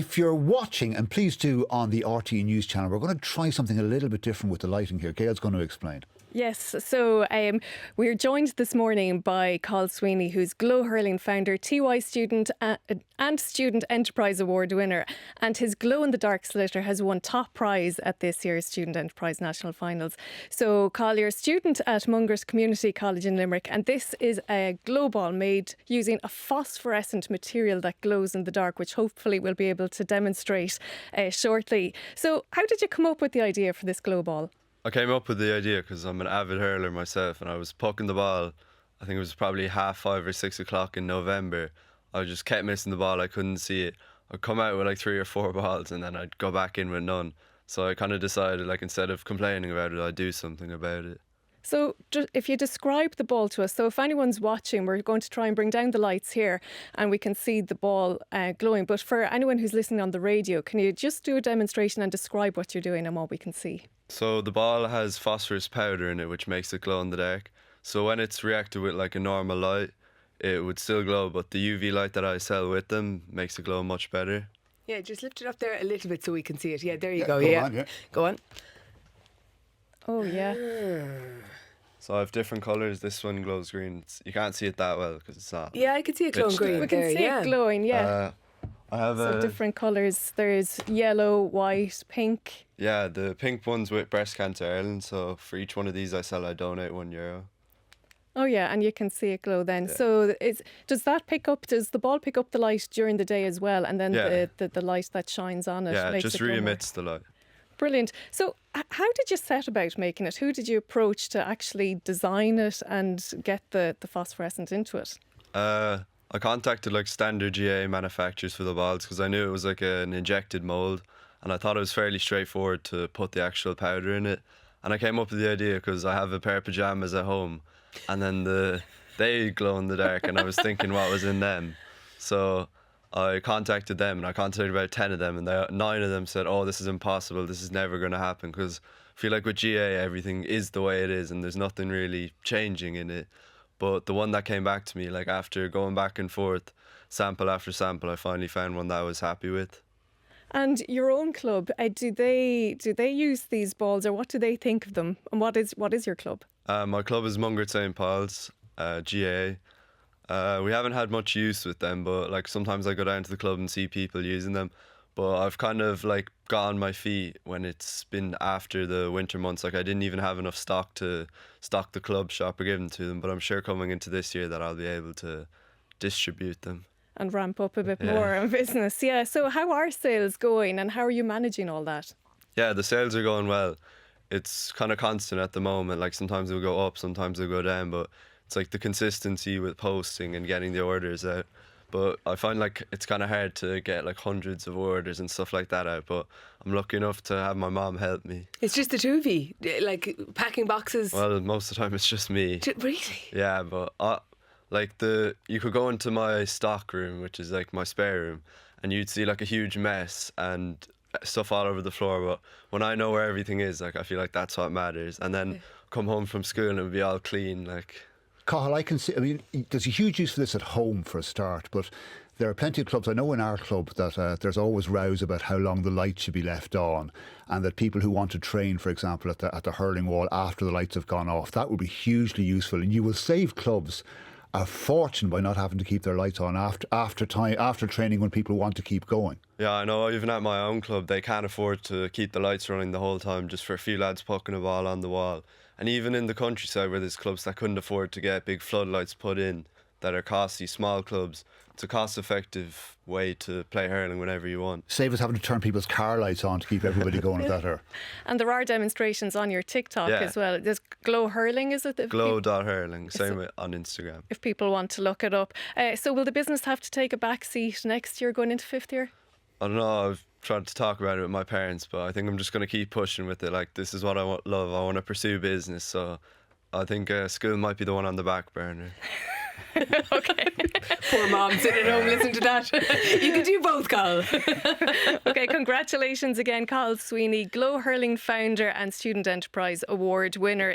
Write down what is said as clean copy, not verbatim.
If you're watching, and please do on the RTÉ News channel, we're going to try something a little bit different with the lighting here. Gail's going to explain. Yes, so we're joined this morning by Cathal Sweeney, who's Glo Hurling founder, TY student and Student Enterprise Award winner. And his glow in the dark sliotar has won top prize at this year's Student Enterprise National Finals. So Cathal, you're a student at Mungret Community College in Limerick, and this is a Glo Ball made using a phosphorescent material that glows in the dark, which hopefully we'll be able to demonstrate shortly. So how did you come up with the idea for this Glo Ball? I came up with the idea because I'm an avid hurler myself, and I was pucking the ball. I think it was probably 5:30 or 6 o'clock in November. I just kept missing the ball. I couldn't see it. I'd come out with like 3 or 4 balls, and then I'd go back in with none. So I kind of decided, like, instead of complaining about it, I'd do something about it. So if you describe the ball to us, so if anyone's watching, we're going to try and bring down the lights here and we can see the ball glowing. But for anyone who's listening on the radio, can you just do a demonstration and describe what you're doing and what we can see? So the ball has phosphorus powder in it, which makes it glow in the dark. So when it's reacted with like a normal light, it would still glow, but the UV light that I sell with them makes it glow much better. Yeah, just lift it up there a little bit so we can see it. Yeah, there you Go go. Yeah, on, yeah. Go on. Oh, yeah. So I have different colours. This one glows green. You can't see it that well because it's not. Yeah, I can see it glowing Pitch green. dark. We can there, see yeah. it glowing, yeah. I have So different colours. There's yellow, white, pink. Yeah, the pink one's with Breast Cancer Ireland. So for each one of these I sell, I donate €1. Oh yeah, and you can see it glow then. Yeah. So does the ball pick up the light during the day as well, and then Yeah. the light that shines on it Yeah, it makes just it glow more? re-emits the light. Brilliant. So how did you set about making it? Who did you approach to actually design it and get the phosphorescent into it? I contacted like standard GA manufacturers for the balls because I knew it was like an injected mould, and I thought it was fairly straightforward to put the actual powder in it. And I came up with the idea because I have a pair of pajamas at home, and then they glow in the dark, and I was thinking what was in them. So I contacted them, and I contacted about 10 of them, and 9 of them said, "Oh, this is impossible. This is never going to happen." Because I feel like with GA, everything is the way it is, and there's nothing really changing in it. But the one that came back to me, like after going back and forth, sample after sample, I finally found one that I was happy with. And your own club, do they use these balls, or what do they think of them? And what is your club? My club is Mungret St. Paul's, GA. We haven't had much use with them, but like sometimes I go down to the club and see people using them. But I've kind of like got on my feet when it's been after the winter months. Like I didn't even have enough stock to stock the club shop or give them to them. But I'm sure coming into this year that I'll be able to distribute them. And ramp up a bit more in business. Yeah. So how are sales going, and how are you managing all that? Yeah, the sales are going well. It's kind of constant at the moment. Like sometimes it'll go up, sometimes it'll go down. But it's like the consistency with posting and getting the orders out. But I find like it's kind of hard to get like hundreds of orders and stuff like that out. But I'm lucky enough to have my mom help me. It's just the two of you, like packing boxes. Well, most of the time it's just me. Really? Yeah, but you could go into my stock room, which is like my spare room, and you'd see like a huge mess and stuff all over the floor. But when I know where everything is, like I feel like that's what matters. And then come home from school and it would be all clean, like. Cathal, I can see, I mean, there's a huge use for this at home for a start, but there are plenty of clubs. I know in our club that there's always rows about how long the light should be left on, and that people who want to train, for example, at the hurling wall after the lights have gone off, that would be hugely useful, and you will save clubs a fortune by not having to keep their lights on after training when people want to keep going. Yeah, I know. Even at my own club, they can't afford to keep the lights running the whole time just for a few lads pucking a ball on the wall. And even in the countryside where there's clubs that couldn't afford to get big floodlights put in that are costly, small clubs, it's a cost-effective way to play hurling whenever you want. Save us having to turn people's car lights on to keep everybody going at that hour. And there are demonstrations on your TikTok as well. There's Glo Hurling, is it? Glo.hurling, same way on Instagram. If people want to look it up. So will the business have to take a back seat next year going into 5th year? I don't know, I've tried to talk about it with my parents, but I think I'm just going to keep pushing with it. Like, this is what I love. I want to pursue business, so I think school might be the one on the back burner. Okay. Poor mom sitting at home listening to that. You can do both, Cathal. Okay, congratulations again, Cathal Sweeney, Glo Hurling founder and Student Enterprise Award winner.